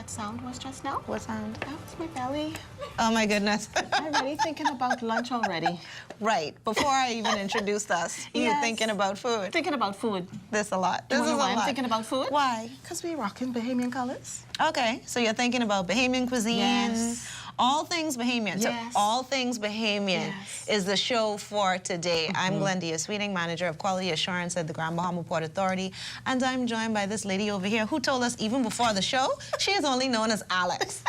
that sound was just now? What sound? That was my belly. Oh my goodness. I'm already thinking about lunch already. Right. Before I even introduced us, you're Yes. thinking about food. Thinking about food. This a lot. Do This you is know a why I'm lot. thinking about food? Why? Because we rocking Bahamian colors. Okay, so you're thinking about Bahamian cuisine. Yes. All things Bahamian. Yes. So All Things Bahamian Yes. is the show for today. I'm Glendia Sweeting, Manager of Quality Assurance at the Grand Bahama Port Authority, and I'm joined by this lady over here who told us even before the show she is only known as Alex.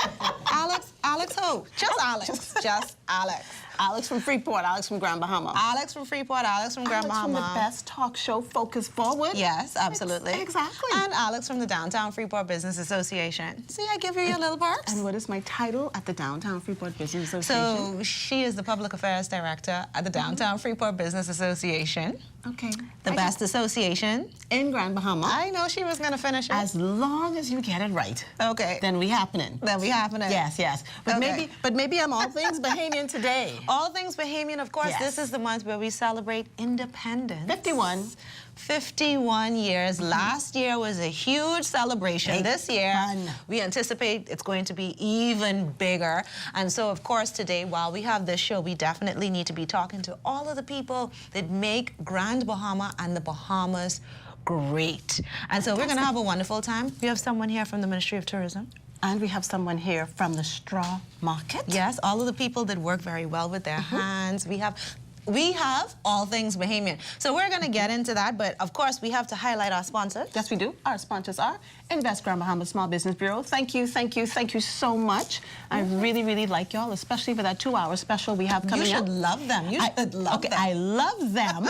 Alex who? Just Alex. Just Alex. Alex from Freeport, Alex from Grand Bahama. Alex from Freeport, Alex from Grand Alex from Bahama. the best talk show, Focus Forward. Yes, absolutely. Exactly. And Alex from the Downtown Freeport Business Association. See, I give you your little perks. And what is my title at the Downtown Freeport Business Association? So she is the Public Affairs Director at the Downtown Freeport Business Association, Okay. the best association. In Grand Bahama. I know she was going to finish it. As long as you get it right. Okay. Then we happening. Then we happening. Yes, yes. But Okay. maybe I'm all things Bahamian today. All things Bahamian, of course. Yes. This is the month where we celebrate independence. 51. 51 years. Last year was a huge celebration. Big This year, fun. we anticipate it's going to be even bigger. And so, of course, today, while we have this show, we definitely need to be talking to all of the people that make Grand Bahama and the Bahamas great. And so we're going to have a wonderful time. We have someone here from the Ministry of Tourism. And we have someone here from the straw market. Yes, all of the people that work very well with their hands. We have all things Bahamian. So we're going to get into that, but of course we have to highlight our sponsors. Yes, we do. Our sponsors are Invest Grand Bahama Small Business Bureau. Thank you, thank you, thank you so much. I really, really like y'all, especially for that 2-hour special we have coming up. You should love them. You should love them. I love them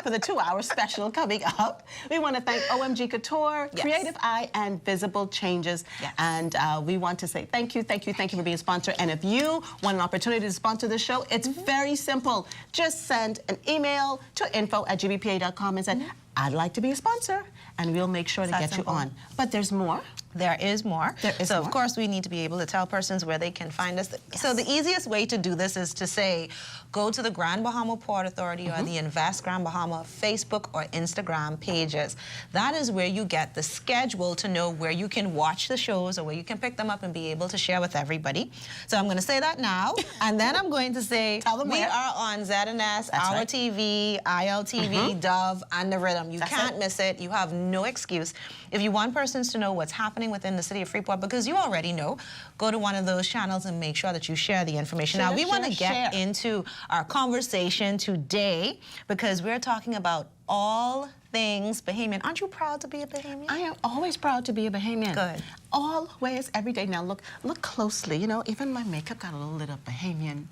for the 2-hour special coming up. We want to thank OMG Couture, Yes. Creative Eye, and Visible Changes. Yes. And we want to say thank you for being a sponsor. And if you want an opportunity to sponsor this show, it's very simple. Just send an email to info@gbpa.com and say, I'd like to be a sponsor, and we'll make sure to That's get simple. you on. But there's more. There is more. There is so, more. of course, we need to be able to tell persons where they can find us. So the easiest way to do this is to say, go to the Grand Bahama Port Authority or the Invest Grand Bahama Facebook or Instagram pages. That is where you get the schedule to know where you can watch the shows or where you can pick them up and be able to share with everybody. So I'm going to say that now, and then I'm going to say, Tell them we where. are on ZNS, Our right. TV, ILTV, Dove, and The Rhythm. You That's can't it. miss it. You have no excuse. If you want persons to know what's happening within the city of Freeport, because you already know, go to one of those channels and make sure that you share the information. Now, we want to get into our conversation today because we're talking about all things Bahamian. Aren't you proud to be a Bahamian? I am always proud to be a Bahamian. Good. Always, every day. Now, look closely. You know, even my makeup got a little bit of Bahamian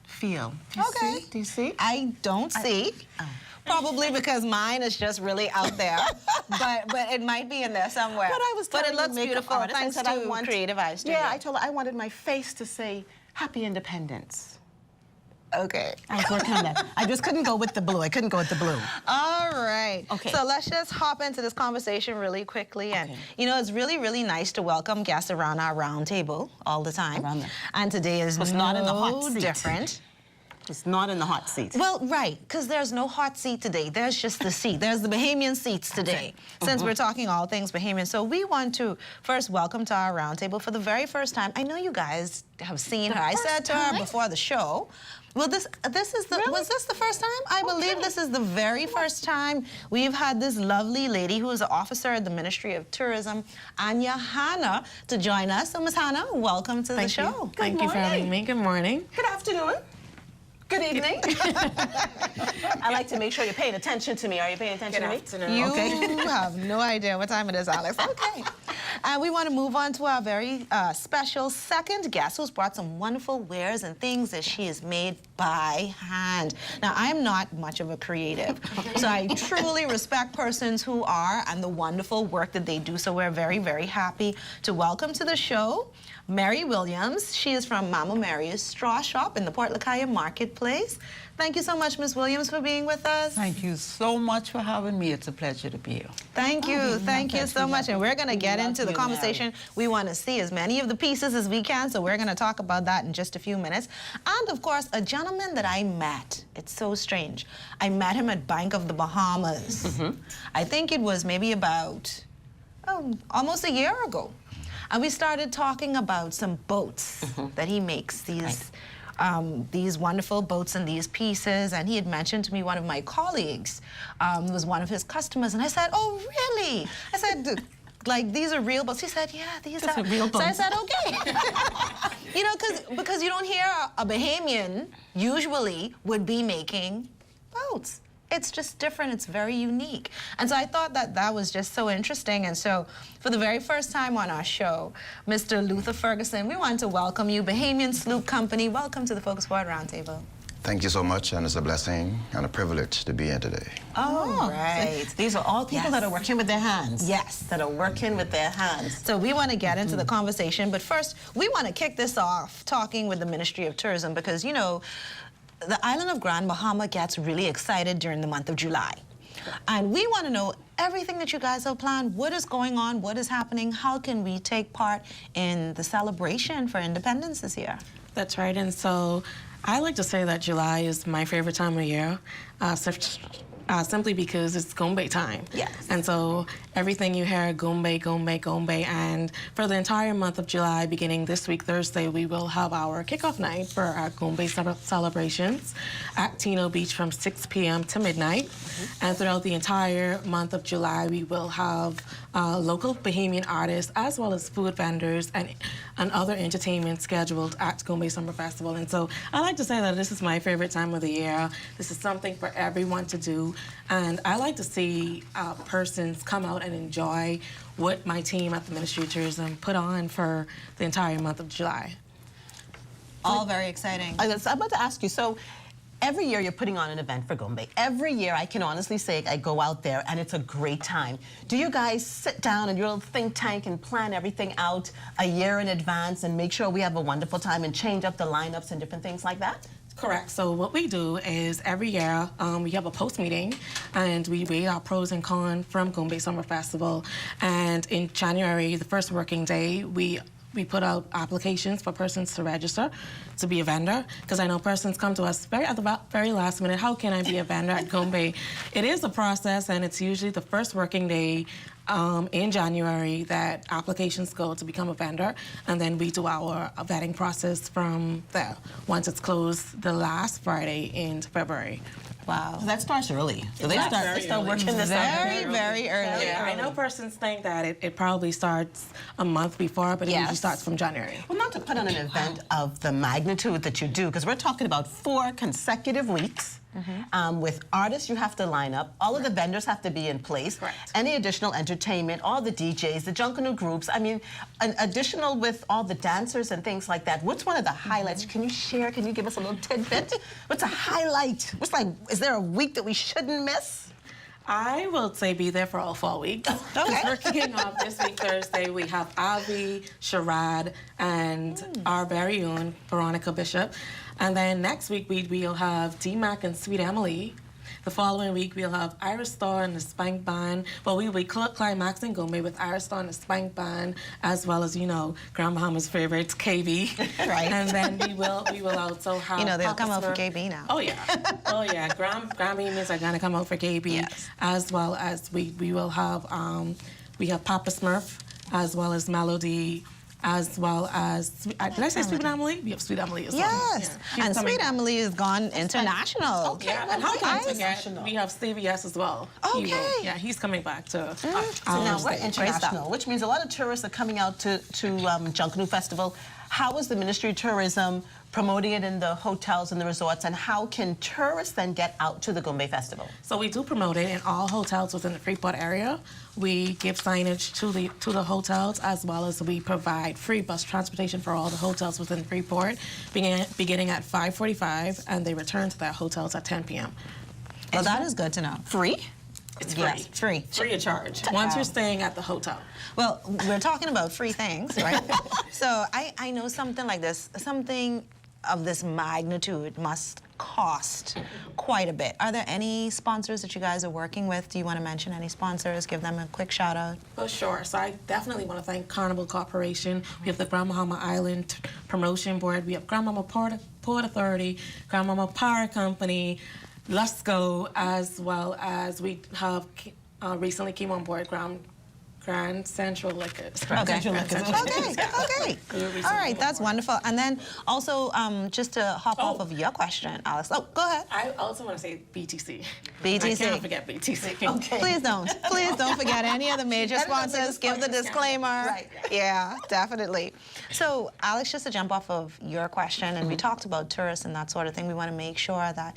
feel. Do you Okay. see? Do you see? I don't see. Probably because mine is just really out there, but it might be in there somewhere. But I was But it telling the looks makeup beautiful artist, I thanks said to I want- Creative Eye Studio. Yeah, I told her I wanted my face to say Happy Independence. Okay. I was working on that. I just couldn't go with the blue. I couldn't go with the blue. All right. Okay. So let's just hop into this conversation really quickly. And, Okay. you know, it's really, really nice to welcome guests around our round table all the time. Around there. And today is It's not in the hot seat. different. It's not in the hot seat. Well, right, because there's no hot seat today. There's just the seat. There's the Bahamian seats today, since we're talking all things Bahamian. So we want to first welcome to our roundtable for the very first time. I know you guys have seen her. I said to her before the show, well, this is the, Really? was this the first time? I believe this is the very first time we've had this lovely lady who is an officer at the Ministry of Tourism, Anya Hannah, to join us. So, Ms. Hannah, welcome to the show. Thank you for having me. Good morning. Good afternoon. Good evening. I like to make sure you're paying attention to me. Are you paying attention to me? afternoon. You Okay. have no idea what time it is, Alex. Okay. And we want to move on to our very special second guest who's brought some wonderful wares and things that she has made by hand. Now, I am not much of a creative, so I truly respect persons who are and the wonderful work that they do. So we're very, very happy to welcome to the show Mary Williams. She is from Mama Mary's Straw Shop in the Port Lakaya Marketplace. Thank you so much, Ms. Williams, for being with us. Thank you so much for having me. It's a pleasure to be here. Thank you so much. And we're going to get into the you, conversation. We want to see as many of the pieces as we can, so we're going to talk about that in just a few minutes. And, of course, a gentleman that I met. It's so strange. I met him at Bank of the Bahamas. I think it was maybe about almost a year ago. And we started talking about some boats that he makes, these wonderful boats and these pieces. And he had mentioned to me one of my colleagues was one of his customers. And I said, oh, really? I said, like, these are real boats? He said, yeah, these are real boats. So I said, okay. You know, because you don't hear a Bahamian usually would be making boats. It's just different. It's very unique. And so I thought that that was just so interesting. And so for the very first time on our show, Mr. Luther Ferguson, we want to welcome you, Bahamian Sloop Company. Welcome to the Focus Forward Roundtable. Thank you so much, and it's a blessing and a privilege to be here today. Oh, right. So these are all people that are working with their hands. Yes. That are working with their hands. So we want to get into the conversation, but first we want to kick this off talking with the Ministry of Tourism because, you know, the island of Grand Bahama gets really excited during the month of July. And we want to know everything that you guys have planned, what is going on, what is happening, how can we take part in the celebration for independence this year? That's right. And so I like to say that July is my favorite time of year, simply because it's Goombay time. Yes. And so everything you hear, Goombay, Goombay, Goombay. And for the entire month of July, beginning this week, Thursday, we will have our kickoff night for our Goombay celebrations at Tino Beach from 6 p.m. to midnight. And throughout the entire month of July, we will have local Bahamian artists as well as food vendors and other entertainment scheduled at Goombay Summer Festival. And so I like to say that this is my favorite time of the year. This is something for everyone to do. And I like to see persons come out and enjoy what my team at the Ministry of Tourism put on for the entire month of July. All very exciting. I'm about to ask you, so every year you're putting on an event for Goombay. Every year, I can honestly say, I go out there and it's a great time. Do you guys sit down in your little think tank and plan everything out a year in advance and make sure we have a wonderful time and change up the lineups and different things like that? Correct. So what we do is every year we have a post meeting and we weigh our pros and cons from Goombay Summer Festival. And in January, the first working day, we put out applications for persons to register to be a vendor, because I know persons come to us at the very last minute, how can I be a vendor at Goombay? It is a process, and it's usually the first working day in January that applications go to become a vendor, and then we do our vetting process from there, once it's closed the last Friday in February. Wow. So that starts early. So they start working this out Very, very early. Yeah, I know persons think that it probably starts a month before, but it usually starts from January. Well, not to put on an event of the magnitude that you do, because we're talking about 4 consecutive weeks. With artists, you have to line up. All of the vendors have to be in place. Correct. Any additional entertainment, all the DJs, the Junkanoo groups. I mean, an additional with all the dancers and things like that. What's one of the highlights? Can you share? Can you give us a little tidbit? What's a highlight? What's like? Is there a week that we shouldn't miss? I will say be there for all 4 weeks. Okay. We're kicking off this week, Thursday. We have Avi, Sharad, and our very own Veronica Bishop. And then next week, we'll have D-Mac and Sweet Emily. The following week, we'll have Iris Star and the Spank Band. Well, we'll be climaxing Goombay with Iris Star and the Spank Band, as well as, you know, Grand Bahama's favorites, KB. Right. And then we will also have... You know, they'll Papa come out for Smurf. KB now. Oh, yeah. Oh, yeah. Grand Bahamians are going to come out for KB. Yes. As well as we will have... we have Papa Smurf, as well as Melody, as well as... did I say Sweet Emily? We have Sweet Emily as well. Yes. Yeah. And Sweet Emily has gone international. Okay. Yeah, well, and how can I guys- forget, we have Stevie S as well. He Okay. will- yeah, he's coming back to So our now we're state. international, which means a lot of tourists are coming out to Junkanoo Festival. How is the Ministry of Tourism promoting it in the hotels and the resorts, and how can tourists then get out to the Goombay Festival? So we do promote it in all hotels within the Freeport area. We give signage to the hotels, as well as we provide free bus transportation for all the hotels within Freeport, beginning at 5:45, and they return to their hotels at 10 p.m. Well, that is good to know. Free? It's free. Yes, free. Free of charge. Once you're staying at the hotel. Well, we're talking about free things, right? So I know something like this, something of this magnitude must cost quite a bit. Are there any sponsors that you guys are working with? Do you want to mention any sponsors? Give them a quick shout out. For sure. So I definitely want to thank Carnival Corporation. We have the Grand Bahama Island Promotion Board. We have Grand Bahama Port Authority, Grand Bahama Power Company, Lusco, as well as we have recently came on board Grand Grand Central Liquors. Okay. Central Liquors. Okay. All right, that's wonderful. And then also, just to hop off of your question, Alex. Oh, go ahead. I also want to say BTC. BTC. I can't forget BTC. Okay. Please don't. Please don't forget any of the major sponsors. Give the disclaimer. Right. Yeah, definitely. So, Alex, just to jump off of your question, and we talked about tourists and that sort of thing, we want to make sure that,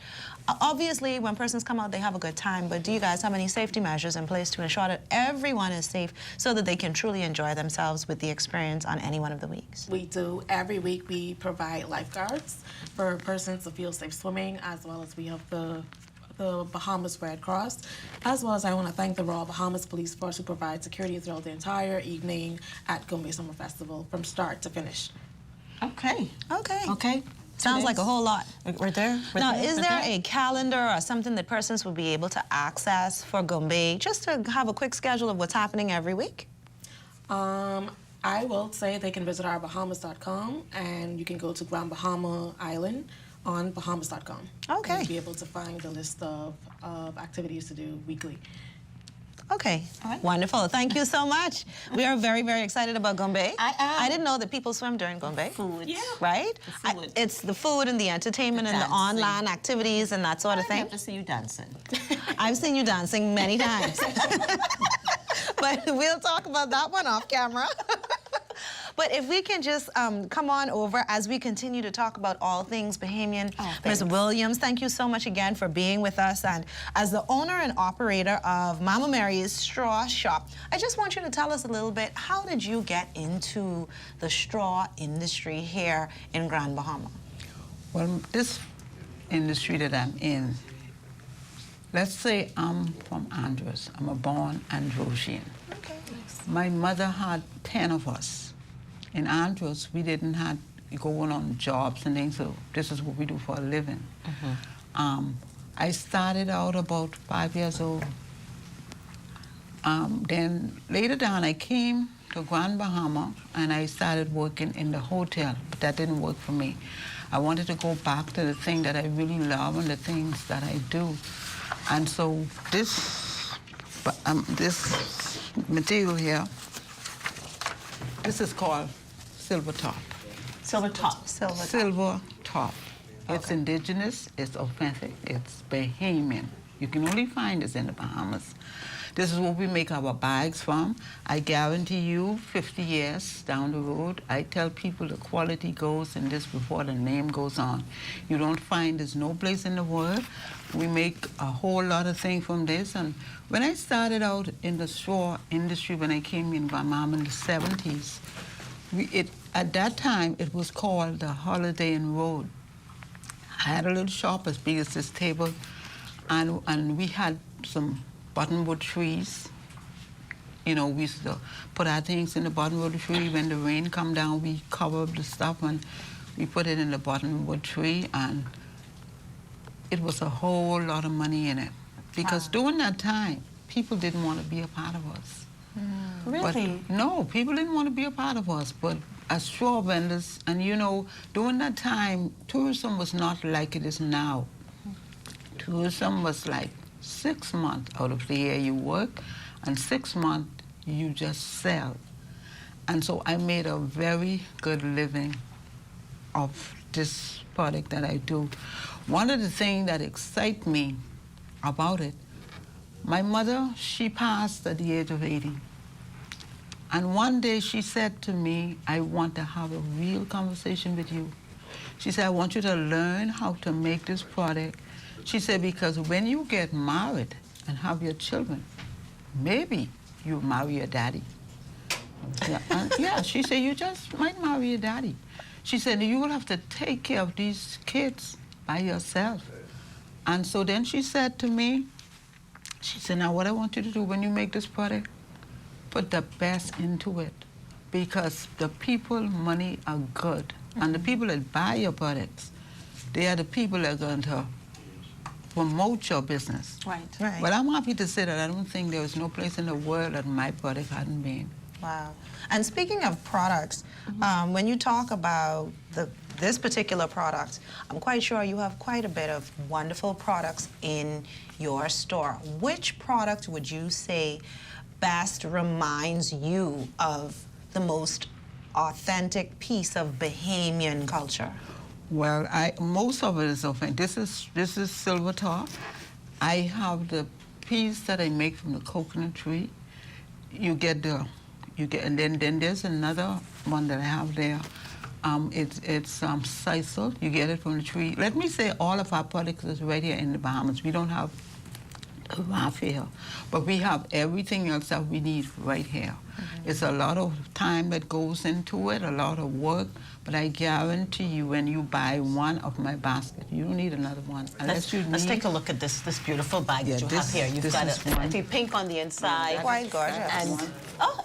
obviously, when persons come out, they have a good time, but do you guys have any safety measures in place to ensure that everyone is safe so that they can truly enjoy themselves with the experience on any one of the weeks? We do. Every week we provide lifeguards for persons to feel safe swimming, as well as we have the Bahamas Red Cross, as well as I want to thank the Royal Bahamas Police Force who provide security throughout the entire evening at Goombay Summer Festival from start to finish. Okay. Okay. Okay. Sounds like a whole lot. Right there. Now, is there a calendar or something that persons will be able to access for Goombay, just to have a quick schedule of what's happening every week? I will say they can visit our Bahamas.com, and you can go to Grand Bahama Island on Bahamas.com. Okay. And you'll be able to find the list of activities to do weekly. Okay, All right. wonderful. Thank you so much. We are very, very excited about Goombay. I am. I didn't know that people swim during Goombay. Food. Yeah. Right? The food. It's the food and the entertainment The and the dancing. online activities and that sort of I thing. have to see you dancing. I've seen you dancing many times. But we'll talk about that one off camera. But if we can just come on over as we continue to talk about all things Bahamian. Oh, Ms. thanks. Williams, thank you so much again for being with us. And as the owner and operator of Mama Mary's Straw Shop, I just want you to tell us a little bit, how did you get into the straw industry here in Grand Bahama? Well, this industry that I'm in, let's say I'm from Andros. I'm a born Androsian. Okay. My mother had 10 of us. In Andros, we didn't have going on jobs and things, so this is what we do for a living. I started out about 5 years old. Then later down, I came to Grand Bahama and I started working in the hotel, but that didn't work for me. I wanted to go back to the thing that I really love and the things that I do. And so this material here, this is called silver top. Silver top. Silver top. It's indigenous, it's authentic, it's Bahamian. You can only find this in the Bahamas. This is what we make our bags from. I guarantee you 50 years down the road, I tell people the quality goes in this before the name goes on. You don't find this no place in the world. We make a whole lot of things from this. And when I started out in the straw industry, when I came in Bahama in the 70s, at that time, it was called the Holiday Inn Road. I had a little shop as big as this table, and we had some buttonwood trees. You know, we used to put our things in the buttonwood tree. When the rain come down, we cover up the stuff and we put it in the buttonwood tree, and it was a whole lot of money in it. Because during that time, people didn't want to be a part of us. Really? But no, people didn't want to be a part of us. But as straw vendors, and you know, during that time, tourism was not like it is now. Tourism was like 6 months out of the year you work, and 6 months you just sell. And so I made a very good living of this product that I do. One of the things that excites me about it, my mother, she passed at the age of 80. And one day she said to me, I want to have a real conversation with you. She said, I want you to learn how to make this product. She said, because when you get married and have your children, maybe you'll marry your daddy. Yeah, she said, you just might marry your daddy. She said, you will have to take care of these kids by yourself. And so then she said to me, she said, now what I want you to do when you make this product, put the best into it, because the people, money are good. And the people that buy your products, they are the people that are going to promote your business. Right. Right. Well, I'm happy to say that I don't think there was no place in the world that my product hadn't been. Wow. And speaking of products, when you talk about this particular product, I'm quite sure you have quite a bit of wonderful products in your store. Which product would you say best reminds you of the most authentic piece of Bahamian culture? Well, most of it is authentic. This is silver top. I have the piece that I make from the coconut tree. And then there's another one that I have there. It's sisal. You get it from the tree. Let me say, all of our products is right here in the Bahamas. We don't have a raft here, but we have everything else that we need right here. It's a lot of time that goes into it, a lot of work, but I guarantee you, when you buy one of my basket, you don't need another one. Let's take a look at this beautiful bag that you have here. You've got a pink on the inside. Quite gorgeous. And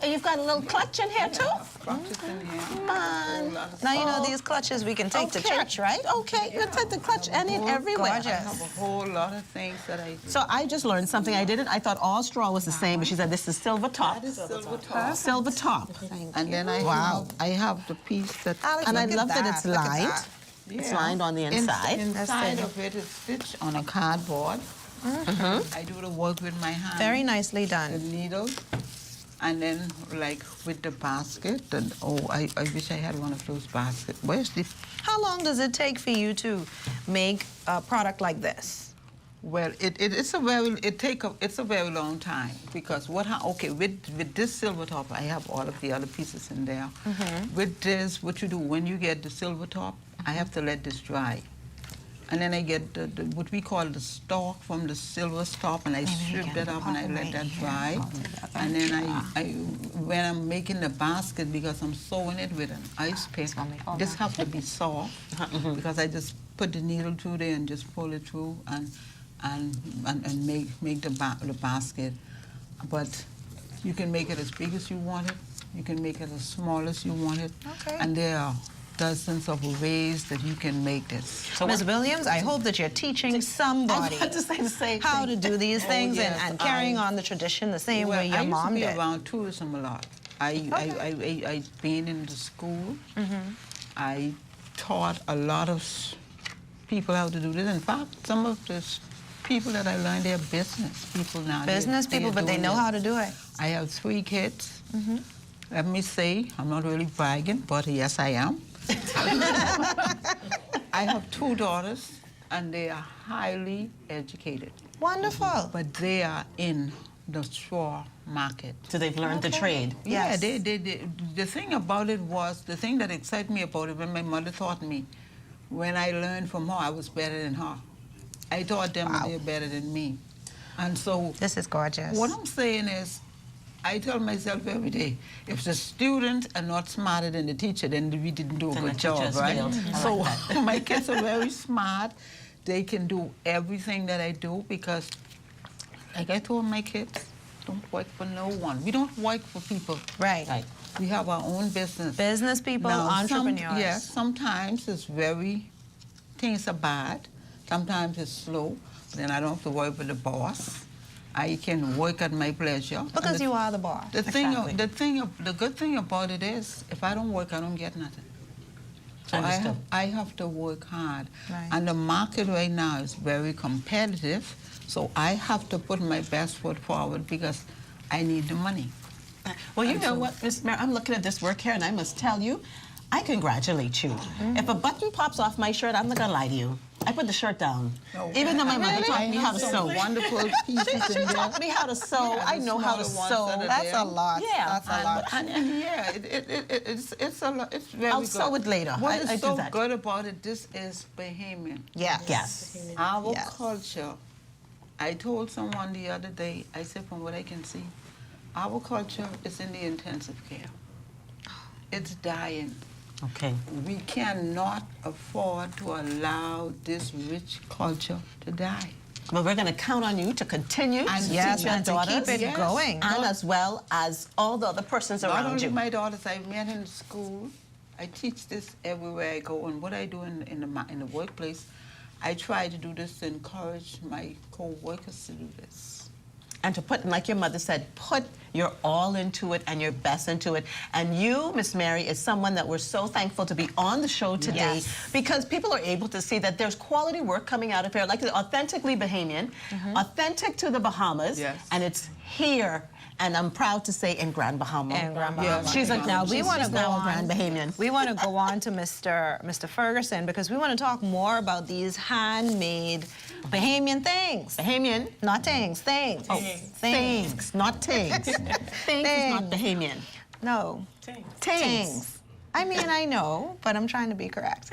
you've got a little clutch in here too. Clutches in here. Come on. Now, you know, these clutches we can take to church, right? Okay, you can take the clutch everywhere. Gorgeous. I have a whole lot of things that I do. So I just learned something. I thought all straw was the same, but she said this is silver top. That is silver top. Silver top. And then I have the piece that... Alex, And I look at love that it's Look at lined. that. It's lined on the inside. Inside of it is stitched on a cardboard. I do the work with my hand. Very nicely The done. needle. And then, like, with the basket, and I wish I had one of those baskets. Where's the... How long does it take for you to make a product like this? Well, it's a very long time, because with this silver top, I have all of the other pieces in there. With this, what you do when you get the silver top, I have to let this dry, and then I get what we call the stalk from the silver top, and I strip that up and I let that dry, and then when I'm making the basket, because I'm sewing it with an ice pick, this has to be soft, because I just put the needle through there and just pull it through and make the basket. But you can make it as big as you want it. You can make it as small as you want it. Okay. And there are dozens of ways that you can make this. So, Ms. Williams, I hope that you're teaching somebody I was about to say the same how thing. to do these things yes, and carrying on the tradition the same way your mom I used to did. be around tourism a lot. I been in the school. I taught a lot of people how to do this. In fact, some of the people that I learned, they're business people now. Business people, but they know how to do it. I have 3 kids. Let me say, I'm not really bragging, but yes, I am. I have 2 daughters, and they are highly educated. Wonderful. But they are in the straw market. So they've learned the trade. Yeah, the thing about it was, the thing that excited me about it, when my mother taught me, when I learned from her, I was better than her. I taught them that they're better than me. And so... This is gorgeous. What I'm saying is, I tell myself every day, if the students are not smarter than the teacher, then we didn't do a good job, right? So my kids are very smart. They can do everything that I do, because, like I told my kids, don't work for no one. We don't work for people. Right. We have our own business. Business people, entrepreneurs. Yes, sometimes things are bad. Sometimes it's slow. Then I don't have to worry about the boss. I can work at my pleasure. Because you are the boss. The good thing about it is, if I don't work, I don't get nothing. So I have to work hard. Right. And the market right now is very competitive. So I have to put my best foot forward, because I need the money. Well, you know what, Miss Mary, I'm looking at this work here, and I must tell you, I congratulate you. If a button pops off my shirt, I'm not gonna lie to you. I put the shirt down. No. Even though my mother taught me how to sew. Wonderful pieces She in there. taught me how to sew. Yeah, I know how to smaller ones sew. that are That's a lot. Yeah. That's a lot. And yeah, it's a lot. It's very I'll good. sew it later. What I is do so that. good about it? This is Bahamian. Yes. Yes. Our Yes. culture. I told someone the other day, I said, from what I can see, our culture is in the intensive care. It's dying. Okay. We cannot afford to allow this rich culture to die. Well, we're going to count on you to continue to teach Yes, your and to daughters. keep it going. And as well as all the other persons Not around only you. my daughters, I met in school. I teach this everywhere I go, and what I do in the workplace, I try to do this to encourage my co-workers to do this. And to put, like your mother said, put your all into it and your best into it. And you, Miss Mary, is someone that we're so thankful to be on the show today, because people are able to see that there's quality work coming out of here, like authentically Bahamian, authentic to the Bahamas, and it's here. and I'm proud to say in Grand Bahama. And Grand Bahama. She's a, Now we want to she's go now a on. Grand Bahamian. We want to go on to Mr. Ferguson because we want to talk more about these handmade Bahamian things. Bahamian? Not things, things. Oh, things, not things. Things is not Bahamian. No. Things. I mean, I know, but I'm trying to be correct.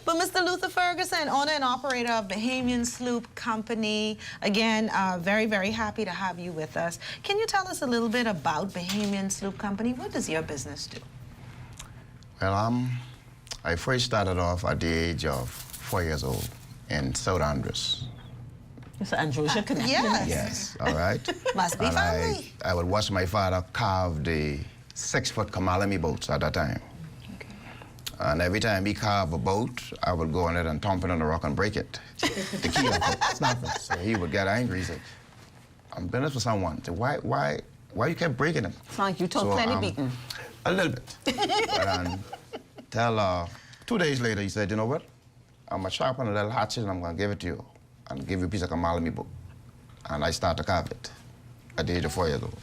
But Mr. Luther Ferguson, owner and operator of Bahamian Sloop Company, again, very, very happy to have you with us. Can you tell us a little bit about Bahamian Sloop Company? What does your business do? Well, I first started off at the age of 4 years old in South Andres. Mr. Andrews, you're connected. Yes. Yes, all right. Must be And family. I would watch my father carve the 6-foot Kamalami boats at that time. And every time he carved a boat, I would go on it and thump it on the rock and break it. The key of it, snap it. So he would get angry. He said, I'm doing this for someone. I said, why you kept breaking them? It's like you told plenty beaten. A little bit. But till 2 days later, he said, you know what? I'm going to sharpen a little hatchet and I'm going to give it to you. And give you a piece of Kamalami boat. And I start to carve it at the age of 4 years old.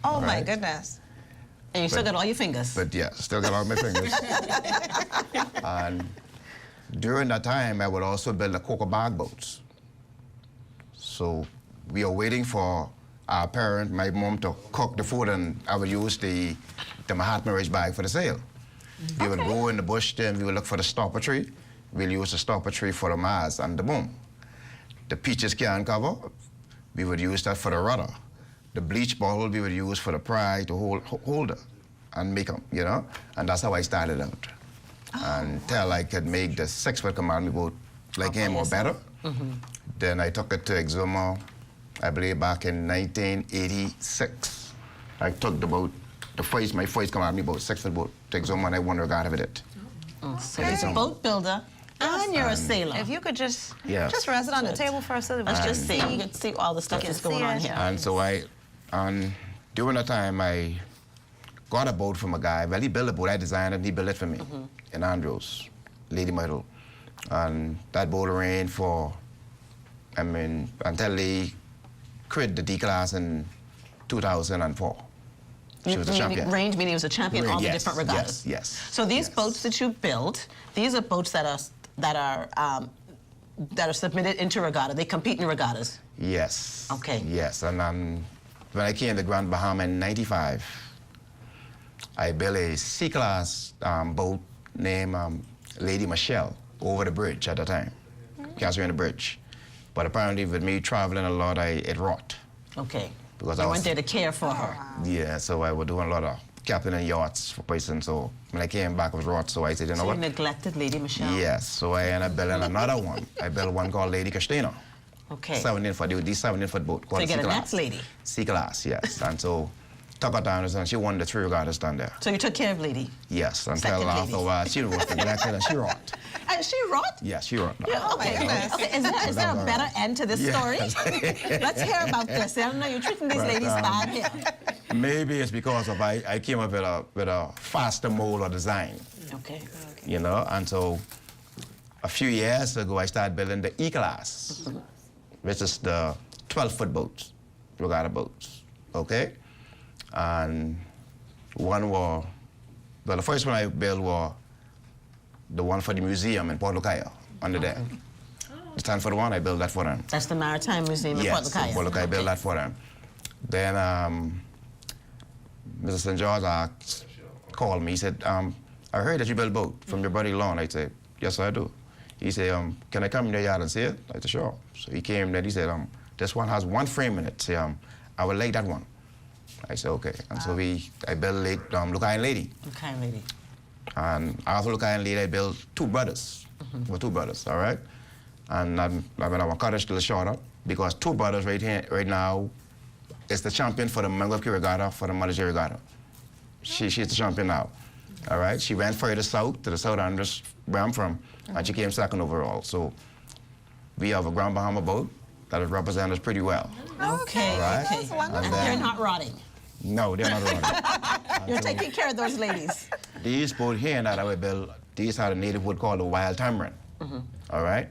Oh, my Right. goodness. And you still got all your fingers. But yeah, still got all my fingers. And during that time, I would also build the cocoa bag boats. So we are waiting for our parent, my mom, to cook the food, and I would use the Mahatma Ridge bag for the sale. We would go in the bush there and we would look for the stopper tree. We'll use the stopper tree for the mast and the boom. The peaches can cover, we would use that for the rudder. The bleach bottle we would use for the pry to hold it and make them, you know? And that's how I started out. Until I could make the 6-foot Kamalami boat like him or better. Then I took it to Exuma, I believe back in 1986. I took the boat, my first Kamalami boat, 6-foot boat, to Exuma, and I won a regatta with it. So he's a boat builder and you're a sailor. If you could just Yes. rest it on the table for us so that we Let's can just see. You can see all the stuff can that's going see on it. here. And so during that time, I got a boat from a guy. Well, he built a boat, I designed it, and he built it for me in Andros, Lady Myrtle. And that boat ran for, until they created the D-class in 2004. She was a champion. Range meaning he was a champion in all the Yes, different regattas. yes, So these yes. boats that you built, these are boats that are submitted into regatta. They compete in regattas. Yes. Okay. Yes, and when I came to Grand Bahama in '95, I built a C-class boat named Lady Michelle over the bridge at the time, Catherine the bridge. But apparently with me traveling a lot, it rot. Okay. Because You I went was, there to care for her. yeah, so I was doing a lot of captaining yachts for person. So when I came back, it was rot. So I said, you know So you what? neglected Lady Michelle. Yes, so I ended up building another one. I built one called Lady Christina. Okay. 17-foot, these 17-foot boat So called you get a C-class. next lady. C-class, yes. And so took her down and she won the 3 regattas down there. So you took care of Lady. Yes, until Second lady. after a while she was neglected and she rot. And she rot? Yes, she rot. Yeah, okay. goodness. Okay. Is there a better end to this story? Let's hear about this. I don't know, you're treating these But, ladies bad here. Maybe it's because of I came up with a faster mold or design, Okay. you know, and so a few years ago I started building the E-class, which is the 12-foot boats, regatta boats, okay? And the first one I built was the one for the museum in Port Lucaya, under there. The 10-foot one, I built that for them. That's the Maritime Museum in Port Yes, Lucaya. Port Lucaya, I built that for them. Then Mr. St. George called me. He said, I heard that you built a boat from your buddy Lon. I said, yes, I do. He said, can I come in your yard and see it? I said, sure. So he came there. He said, this one has one frame in it. Say, I would like that one. I said, okay. And so I built Lucayan Lady. Okay, Lady. And after Lucayan Lady, I built 2 brothers. For 2 brothers, all right? And I cut it still shorter because 2 brothers right now is the champion for the Mangrove Key Regatta, for the Mother's Day Regatta. She's the champion now, all right? She went further south to the South Andres, where I'm from, and she came 2nd overall. So we have a Grand Bahama boat that represents us pretty well. Okay. All right? That's wonderful. And then- They're not rotting. No, they're not running. You're taking care of those ladies. These boats here that I will build, these are the native wood called the wild tamarind. All right?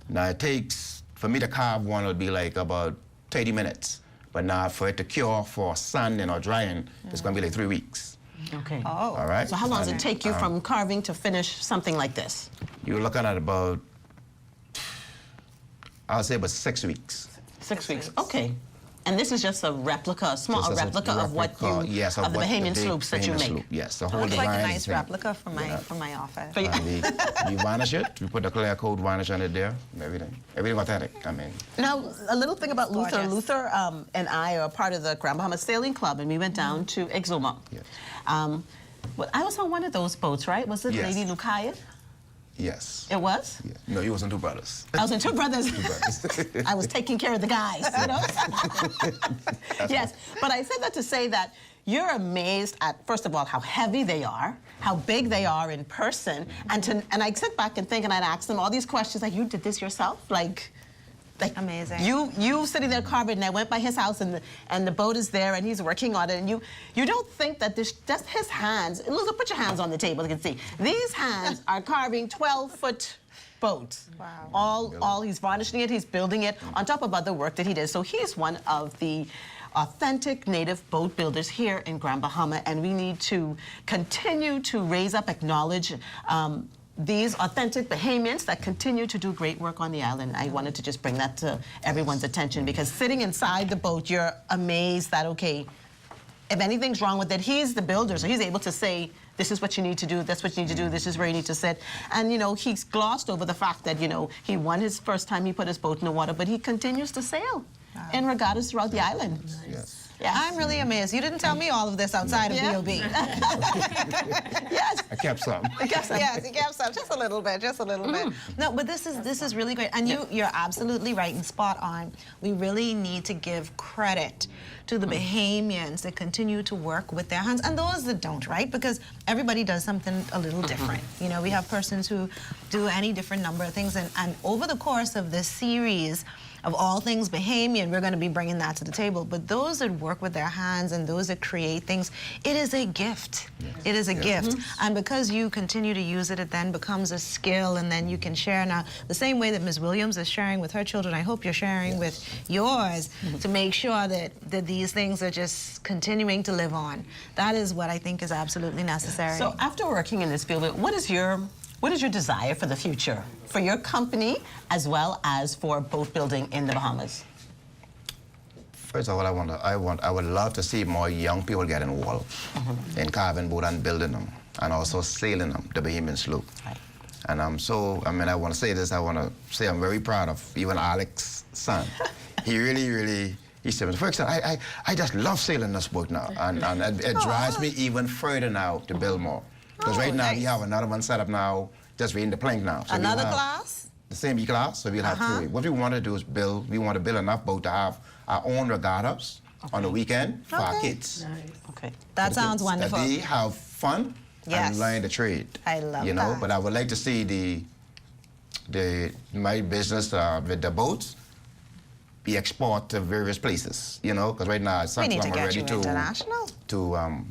Now it takes, for me to carve one, it would be like about 30 minutes. But now for it to cure for sanding or drying, it's going to be like 3 weeks. Okay. Oh. All right? So how long does it take you from carving to finish something like this? You're looking at about, I'll say about 6 weeks. 6 weeks. Okay. And this is just a replica, a small Just as a replica of what you, yes, of the what Bahamian big sloops that you Bahamian make. sloop, yes, the whole Looks like a design nice thing. replica from my office. For you. And we varnish it. We put the clear coat varnish on it there. Everything authentic. I mean, Now, a little thing about Luther. Gorgeous. Luther and I are part of the Grand Bahama Sailing Club, and we went down to Exuma. Yes. Well, I was on one of those boats, right? Was it Yes. Lady Lucaya? yes. It was? Yeah. No, you wasn't two brothers. I was in Two Brothers. brothers. I was taking care of the guys, you know? Yes, but I said that to say that you're amazed at, first of all, how heavy they are, how big they are in person, and I sit back and think, and I'd ask them all these questions, like, you did this yourself? Like Amazing. You sitting there carving, and I went by his house, and the boat is there, and he's working on it, and you don't think that this just his hands. Luther, put your hands on the table. You can see these hands are carving 12-foot boats. Wow. All he's varnishing it, he's building it on top of other work that he did. So he's one of the authentic native boat builders here in Grand Bahama, and we need to continue to raise up, acknowledge these authentic Bahamians that continue to do great work on the island. I wanted to just bring that to everyone's attention, because sitting inside the boat, you're amazed that, okay, if anything's wrong with it, he's the builder, so he's able to say, this is what you need to do, that's what you need to do, this is where you need to sit. And, you know, he's glossed over the fact that, you know, he won his first time he put his boat in the water, but he continues to sail in regattas throughout the island. Yes. Yes. I'm really amazed. You didn't tell me all of this outside of Yeah. BOB. Yes. I kept some. Yes, you kept some, just a little bit, just a little bit. No, but this is really great, and you're absolutely right and spot on. We really need to give credit to the Bahamians that continue to work with their hands, and those that don't, right? Because everybody does something a little different. You know, we have persons who do any different number of things, and over the course of this series of all things Bahamian, we're going to be bringing that to the table. But those that work with their hands and those that create things, it is a gift. Yes. It is a gift. And because you continue to use it, it then becomes a skill, and then you can share. Now, the same way that Ms. Williams is sharing with her children, I hope you're sharing with yours to make sure that these things are just continuing to live on. That is what I think is absolutely necessary. So after working in this field, what is your desire for the future, for your company as well as for boat building in the Bahamas? First of all, I would love to see more young people get involved in carving boat and building them, and also sailing them, the Bahamian sloop. Right. And I want to say this. I want to say I'm very proud of even Alex's son. He really. He said, for example, I just love sailing this boat now, and it drives me even further now to build more. Because right now we have another one set up now, just reading the plank now. So another class? The same class, so we'll have 3. What we want to do is we want to build enough boat to have our own regattas on the weekend for our kids. Nice. Okay. That sounds wonderful. That they have fun and learn the trade. I love you know, that. But I would like to see my business with the boats be export to various places, you know, because right now some We need to are get ready you international. to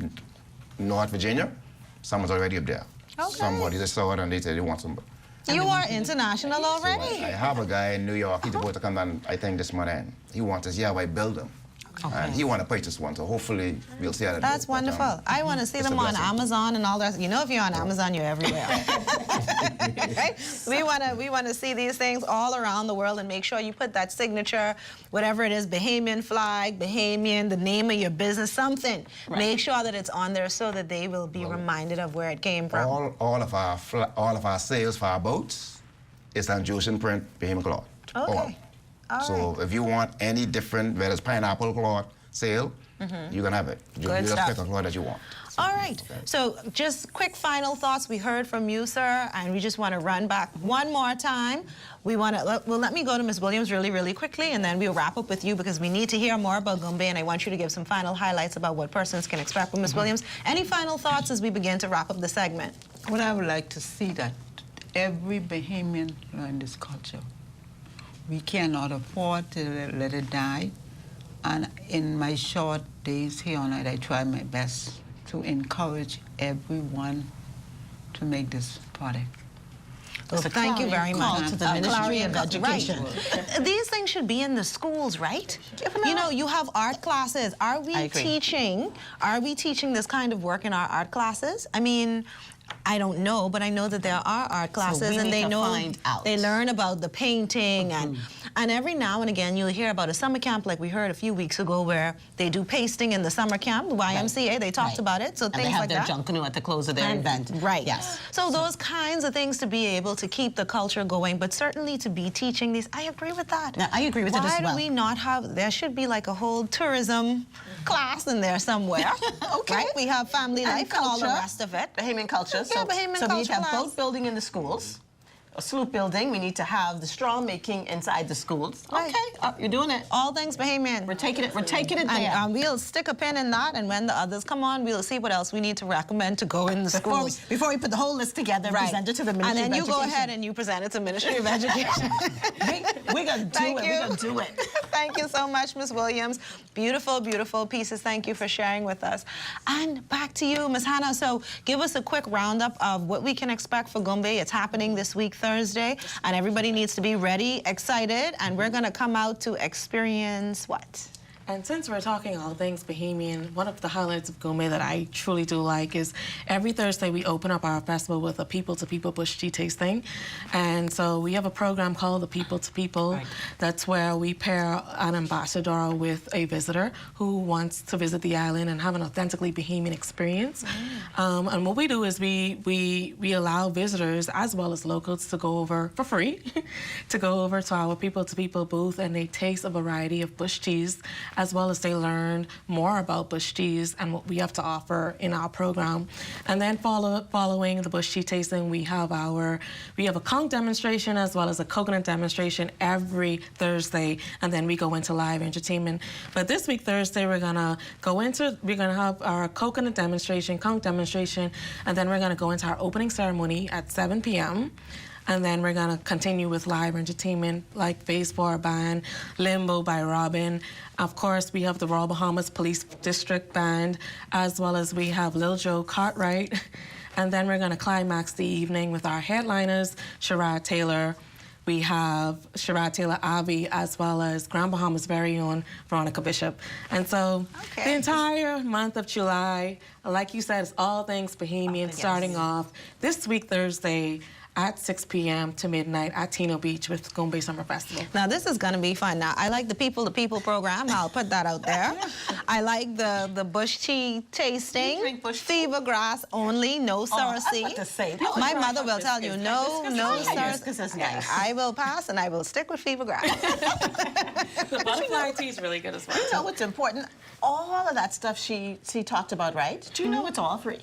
North Virginia. Someone's already up there. Okay. Somebody just saw it and they said they want some. You are international already. I have a guy in New York. He's supposed to come down, I think, this month. He wants us, I build them. And he want to purchase one, so hopefully we'll see how that That's goes. But, wonderful. I want to see it's a them on blessing. Amazon and all that. You know, if you're on Amazon, you're everywhere. Right? We want to see these things all around the world and make sure you put that signature, whatever it is, Bahamian flag, Bahamian, the name of your business, something. Right. Make sure that it's on there so that they will be reminded of where it came from. All of our sales for our boats is on Josian print Bahamian cloth. Okay. All So if you want any different, whether it's pineapple cloth sale, you can have it. You Good just stuff. pick a cloth that you want. All right. So just quick final thoughts. We heard from you, sir, and we just want to run back one more time. We want to, let me go to Ms. Williams really, really quickly, and then we'll wrap up with you because we need to hear more about Goombay, and I want you to give some final highlights about what persons can expect from Ms. Williams. Any final thoughts as we begin to wrap up the segment? What I would like to see that every Bahamian learn this culture. We cannot afford to let it die. And in my short days here on it, I try my best to encourage everyone to make this product. Well, It's a thank you very call much. to the Ministry of Education. Right. These things should be in the schools, right? You know, you have art classes. Are we teaching this kind of work in our art classes? I mean, I don't know, but I know that there are art classes, and they know they learn about the painting, and every now and again you'll hear about a summer camp like we heard a few weeks ago where they do pasting in the summer camp. The YMCA, they talked about it, so and things they have like their that. junk canoe at the close of their event. Right. Yes. So those kinds of things to be able to keep the culture going, but certainly to be teaching these. I agree with that. Now, I agree with it as well. Why do we not have? There should be like a whole tourism class in there somewhere. Okay. Right? We have family life and all the culture. Rest of it. Bahamian culture. Yeah, Bahamian so we need culture to have class. boat building in the schools, a sloop building. We need to have the straw making inside the schools. Right. Okay, you're doing it. All things Bahamian. We're taking it. We're taking it there. And we'll stick a pin in that, and when the others come on, we'll see what else we need to recommend to go in the schools. Before we put the whole list together and present it to the Ministry of Education. And then you go ahead and you present it to Ministry of Education. We're going to do it. We're going to do it. Thank you so much, Ms. Williams. Beautiful, beautiful pieces. Thank you for sharing with us. And back to you, Ms. Hannah. So give us a quick roundup of what we can expect for Goombay. It's happening this week, Thursday, and everybody needs to be ready, excited, and we're going to come out to experience what? And since we're talking all things Bahamian, one of the highlights of Goombay that I truly do like is every Thursday we open up our festival with a people-to-people bush tea tasting. And so we have a program called the People-to-People. Right. That's where we pair an ambassador with a visitor who wants to visit the island and have an authentically Bahamian experience. And what we do is we allow visitors as well as locals to go over for free, to go over to our People-to-People booth, and they taste a variety of bush teas, as well as they learn more about bush teas and what we have to offer in our program. And then following the bush tea tasting, we have a conch demonstration as well as a coconut demonstration every Thursday, and then we go into live entertainment. But this week, Thursday, we're gonna have our coconut demonstration, conch demonstration, and then we're gonna go into our opening ceremony at 7 p.m. And then we're going to continue with live entertainment like Phase 4 Band, Limbo by Robin. Of course, we have the Royal Bahamas Police District Band, as well as we have Lil Joe Cartwright. And then we're going to climax the evening with our headliners, Sherrod Taylor. We have Sherrod Taylor Avi, as well as Grand Bahama's very own Veronica Bishop. And so the entire month of July, like you said, it's all things Bahamian, starting off this week, Thursday, at 6 p.m. to midnight at Tino Beach with Goombay Summer Festival. Now, this is going to be fun. Now, I like the people-to-people program. I'll put that out there. I like the bush tea tasting. Fever grass only, no surrounding. My mother will tell you, no surrounding. I will pass, and I will stick with fever grass. The butterfly tea is really good as well. You know what's important? All of that stuff she talked about, right? Do you know it's all free?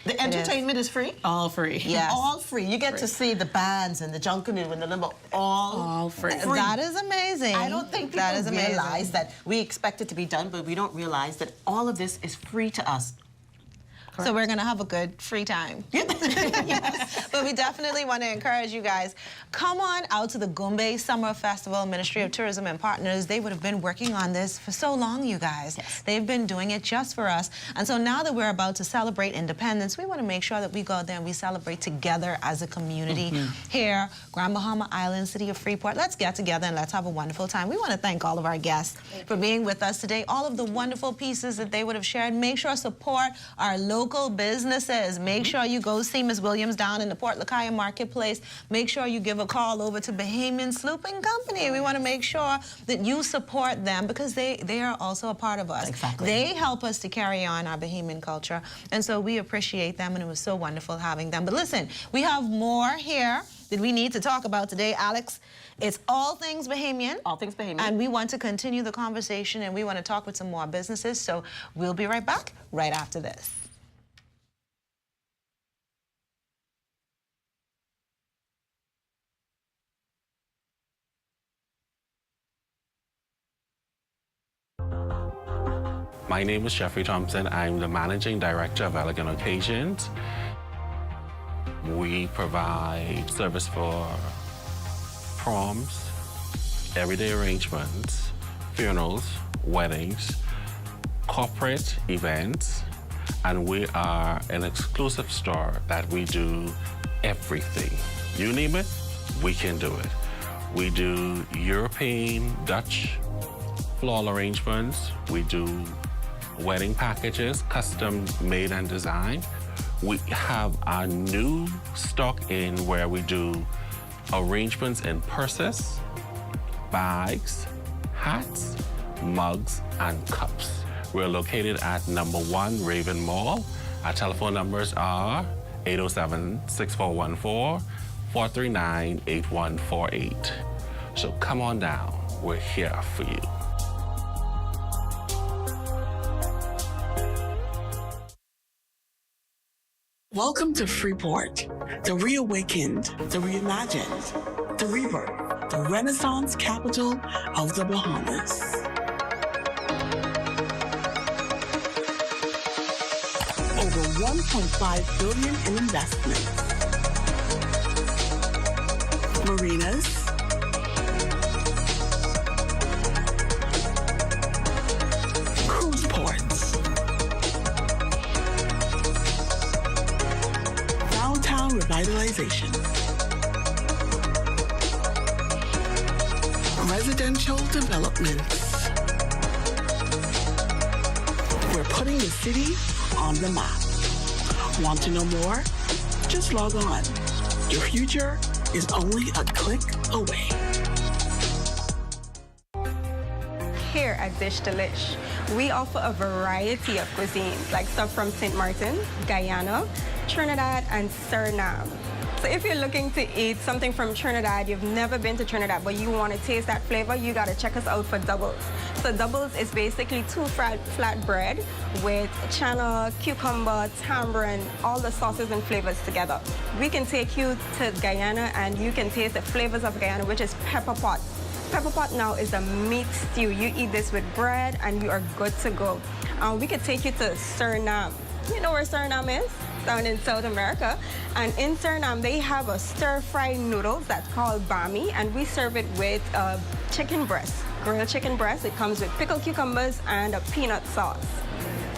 The entertainment is free? All free. Yes. All free. You get to see the bands and the junkanoo and the limbo all free. That is amazing. I don't think people realize that we expect it to be done, but we don't realize that all of this is free to us. Correct. So we're going to have a good free time. Yes. But we definitely want to encourage you guys, come on out to the Goombay Summer Festival. Ministry of Tourism and Partners, they would have been working on this for so long, you guys. Yes. They've been doing it just for us. And so now that we're about to celebrate independence, we want to make sure that we go out there and we celebrate together as a community here, Grand Bahama Island, City of Freeport. Let's get together and let's have a wonderful time. We want to thank all of our guests for being with us today, all of the wonderful pieces that they would have shared. Make sure to support our local businesses. Make sure you go see Ms. Williams down in the Port Lakaya Marketplace. Make sure you give a call over to Bahamian Slooping Company. We want to make sure that you support them because they are also a part of us. Exactly. They help us to carry on our Bahamian culture, and so we appreciate them, and it was so wonderful having them. But listen, we have more here that we need to talk about today, Alex. It's all things Bahamian. All things Bahamian. And we want to continue the conversation, and we want to talk with some more businesses, so we'll be right back right after this. My name is Jeffrey Thompson. I'm the Managing Director of Elegant Occasions. We provide service for proms, everyday arrangements, funerals, weddings, corporate events, and we are an exclusive store that we do everything. You name it, we can do it. We do European, Dutch floral arrangements. We do wedding packages, custom made and designed. We have our new stock in where we do arrangements in purses, bags, hats, mugs, and cups. We're located at number 1 Raven Mall. Our telephone numbers are 807-6414, 439-8148. So come on down, we're here for you. Welcome to Freeport, the reawakened, the reimagined, the rebirth, the Renaissance capital of the Bahamas. Over $1.5 billion in investments. Marinas, cruise ports, downtown revitalization, residential developments. We're putting the city on the map. Want to know more? Just log on. Your future is only a click away. Here at Dish Delish, we offer a variety of cuisines, like stuff from St. Martin, Guyana, Trinidad, and Suriname. So if you're looking to eat something from Trinidad, you've never been to Trinidad, but you want to taste that flavor, you got to check us out for doubles. So doubles is basically 2 flat bread with chana, cucumber, tamarind, all the sauces and flavors together. We can take you to Guyana and you can taste the flavors of Guyana, which is pepper pot. Pepper pot now is a meat stew. You eat this with bread and you are good to go. We could take you to Suriname. You know where Suriname is? Down in South America. And in Suriname, they have a stir-fried noodles that's called bami, and we serve it with chicken breast, grilled chicken breast. It comes with pickled cucumbers and a peanut sauce.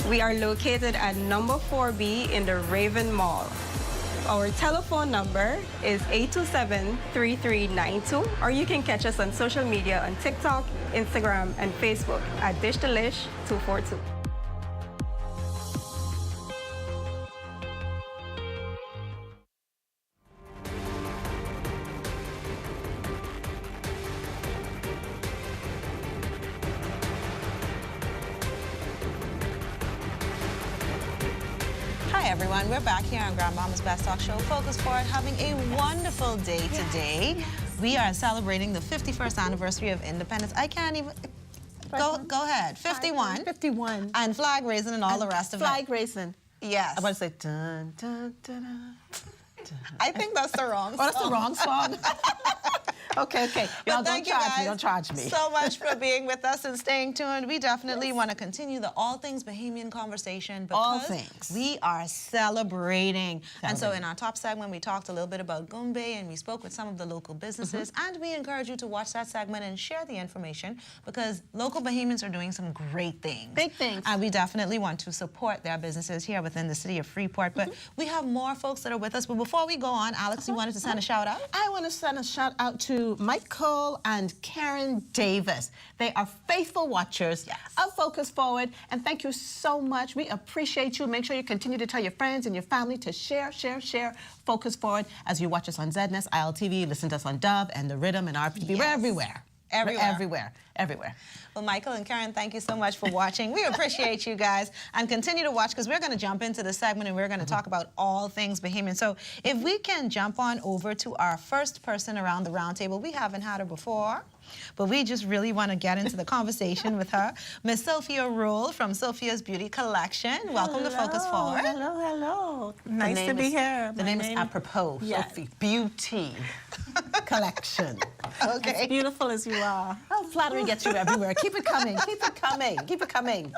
We are located at number 4B in the Raven Mall. Our telephone number is 827-3392, or you can catch us on social media on TikTok, Instagram, and Facebook at Dish Delish 242. Hi everyone, we're back here on Grandmama's Best Talk Show, Focus Forward, having a wonderful day today. We are celebrating the 51st anniversary of independence. I can't even, go ahead, 51. 51. And flag raising and all the rest of it. Flag raising. Yes. I want to say dun, dun, dun, dun. I think that's the wrong song. Oh, that's the wrong song. Okay. Y'all don't charge me. Don't charge me. So much for being with us and staying tuned. We definitely want to continue the all things Bahamian conversation because All things. we are celebrating. And so in our top segment, we talked a little bit about Goombay and we spoke with some of the local businesses. And we encourage you to watch that segment and share the information because local Bahamians are doing some great things. Big things. And we definitely want to support their businesses here within the city of Freeport. But we have more folks that are with us. But before we go on, Alex, you wanted to send a shout out? I want to send a shout out to Michael and Karen Davis. They are faithful watchers of Focus Forward, and thank you so much. We appreciate you. Make sure you continue to tell your friends and your family to share Focus Forward as you watch us on ZNS, ILTV, listen to us on Dove and The Rhythm and RPTV. We're everywhere. Everywhere. Well, Michael and Karen, thank you so much for watching. We appreciate you guys. And continue to watch because we're going to jump into the segment and we're going to talk about all things Bahamian. So if we can jump on over to our first person around the round table. We haven't had her before, but we just really want to get into the conversation with her. Miss Sophia Rule from Sophia's Beauty Collection. Welcome to Focus Forward. Hello. Nice to be here. The name is apropos, Yes. Sophie Beauty Collection. Okay. As beautiful as you are. Oh, flattery gets you everywhere. Keep it coming. Keep it coming. Keep it coming.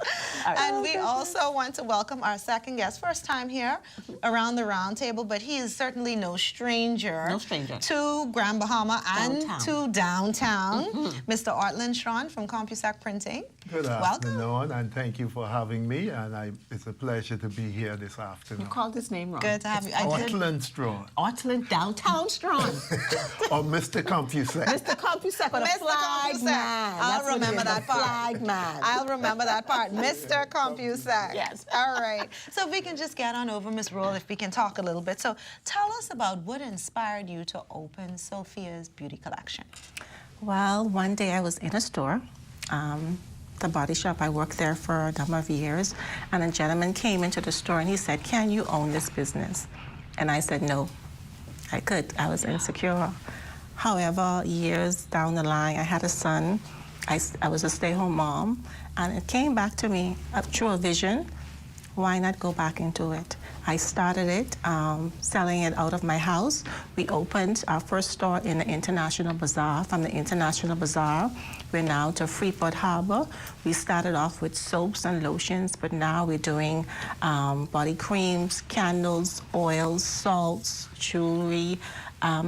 All right. And we also want to welcome our second guest, first time here around the round table, but he is certainly no stranger. No stranger. To Grand Bahama and Downtown. to downtown. Mr. Ortland Schron from CompuSec Printing. Good Welcome. afternoon, and thank you for having me. And it's a pleasure to be here this You afternoon. called his name wrong. Good to have you. I did. Ortland Straw, Ortland Downtown Strong. or Mr. CompuSec. Mr. CompuSec with a Mr. flag CompuSec. man. I'll That's what he remember is, that a part. Flag man. I'll remember that part. Mr. CompuSec. Yes. All right. So if we can just get on over, Ms. Rule, if we can talk a little bit. So tell us about what inspired you to open Sophia's Beauty Collection. Well, one day I was in a store, the body shop. I worked there for a number of years, and a gentleman came into the store and he said, "Can you own this business?" And I said, "No, I could." I was insecure. However, years down the line, I had a son. I was a stay-home mom, and it came back to me through a vision. Why not go back into it? I started it, selling it out of my house. We opened our first store in the International Bazaar. From the International Bazaar, we're now to Freeport Harbor. We started off with soaps and lotions, but now we're doing body creams, candles, oils, salts, jewelry,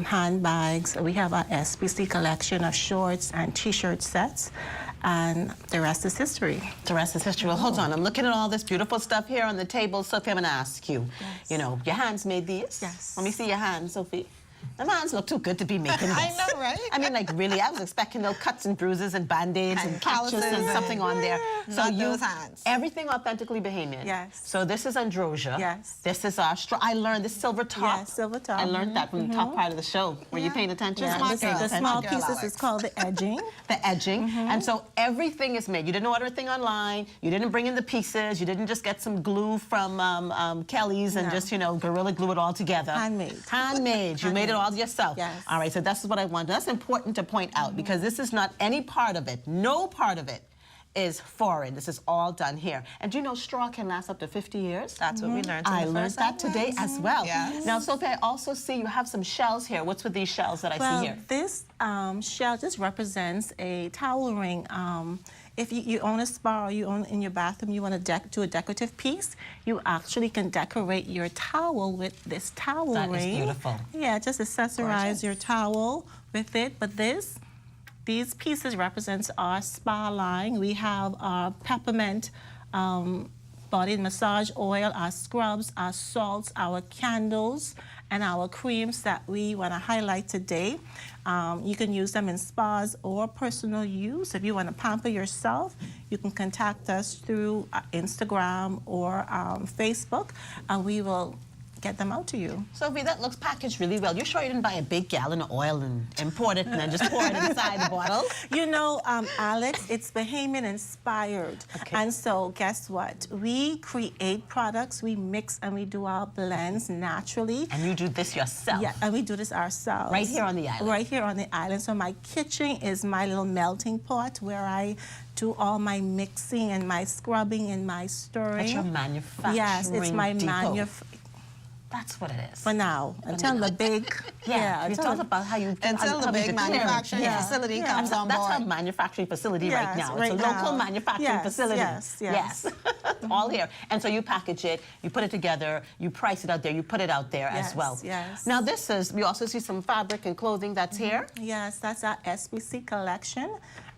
handbags. We have our SPC collection of shorts and T-shirt sets. And the rest is history. The rest is history. Well, hold on. I'm looking at all this beautiful stuff here on the table. Sophie, I'm going to ask you. Yes. You know, your hands made these? Yes. Let me see your hands, Sophie. The hands look too good to be making this. I know, right? I mean, like, really, I was expecting little cuts and bruises and Band-Aids and patches calluses and something on there. So Not you, those hands. everything authentically Bahamian. Yes. So this is Androsia. Yes. This is our I learned this silver top. Yes, silver top. I learned that from the top part of the show. Were you paying attention? Yeah, my the, girl. the That's small my girl, pieces Alex. is called the edging. The edging. And so everything is made. You didn't order a thing online. You didn't bring in the pieces. You didn't just get some glue from Kelly's and No. just, you know, Gorilla glue it all together. Handmade. Handmade. You made it all yourself. Yes. All right, so that's what I wanted. That's important to point out because this is not any part of it. No part of it is foreign. This is all done here. And do you know straw can last up to 50 years? That's what we learned. in I the learned first that today segment. as well. Yes. Now, Sophie, I also see you have some shells here. What's with these shells that I see here? This shell just represents a towel ring. If you own a spa or you own in your bathroom, you want to do a decorative piece, you actually can decorate your towel with this towel That ring. is beautiful. Yeah, just accessorize your towel with it. But these pieces represents our spa line. We have our peppermint body massage oil, our scrubs, our salts, our candles, and our creams that we want to highlight today. You can use them in spas or personal use. If you want to pamper yourself, you can contact us through Instagram or Facebook, and we will get them out to you. Sophie, that looks packaged really well. You're sure you didn't buy a big gallon of oil and import it and then just pour it inside the bottle? You know, Alex, it's Bahamian inspired. Okay. And so guess what? We create products, we mix and we do our blends naturally. And you do this yourself? Yeah, and we do this ourselves. Right here on the island? Right here on the island. So my kitchen is my little melting pot where I do all my mixing and my scrubbing and my stirring. That's your manufacturing Yes, it's my depot. That's what it is. For now, until the big, Yeah, you until talk the- about how you Until the big manufacturing Yeah. facility Yeah. comes on That's board. our manufacturing facility right Yes, now. right It's a local now. manufacturing Yes, facility. yes. All here. And so you package it, you put it together, you price it out there, you put it out there as Yes, well. yes. Now this is, we also see some fabric and clothing that's here. Yes, that's our SPC collection.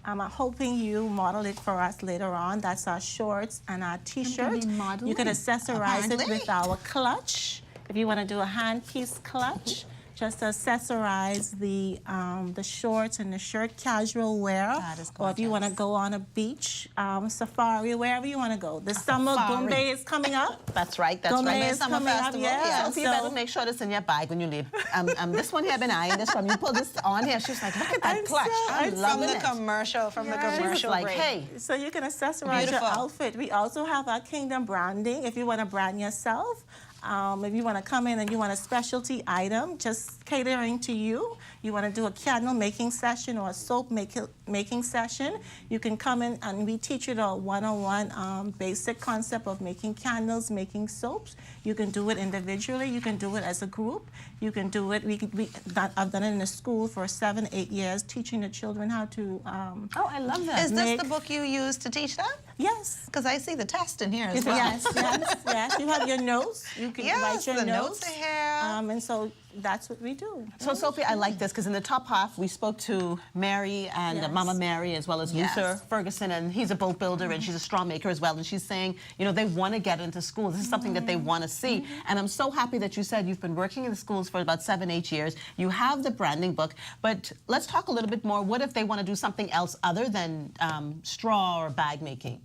I'm hoping you model it for us later on. That's our shorts and our T-shirts. You can accessorize it with our clutch. If you want to do a hand-piece clutch, just accessorize the shorts and the shirt, casual wear. That is or if you want to go on a beach, safari, wherever you want to go. The summer Goombay is coming up. That's right, that's Goombay right. is Summer coming up, festival, yeah. yeah. So you better make sure this in your bag when you leave. This one here, I've been eyeing this from. You pull this on here. She's like, look at that I'm clutch. so- I'm I'm From loving the it. commercial, She was commercial like, break. hey, So you can accessorize Beautiful. your outfit. We also have our Kingdom branding. If you want to brand yourself, If you want to come in and you want a specialty item, just catering to you, you want to do a candle making session or a soap making session, you can come in and we teach you the one-on-one basic concept of making candles, making soaps. You can do it individually, you can do it as a group, you can do it, I've done it in a school for 7, 8 years, teaching the children how to Oh, I love that. Is this the book you use to teach them? Yes. Because I see the test in here as well. Yes, yes, yes. You have your notes. You can write your the notes. notes are here. And so that's what we do. So, Sophie, I like this because in the top half, we spoke to Mary and Yes. Mama Mary, as well as Luther Ferguson, and he's a boat builder and she's a straw maker as well. And she's saying, you know, they want to get into school. This is something that they want to see. And I'm so happy that you said you've been working in the schools for about 7, 8 years. You have the branding book, but let's talk a little bit more. What if they want to do something else other than straw or bag making?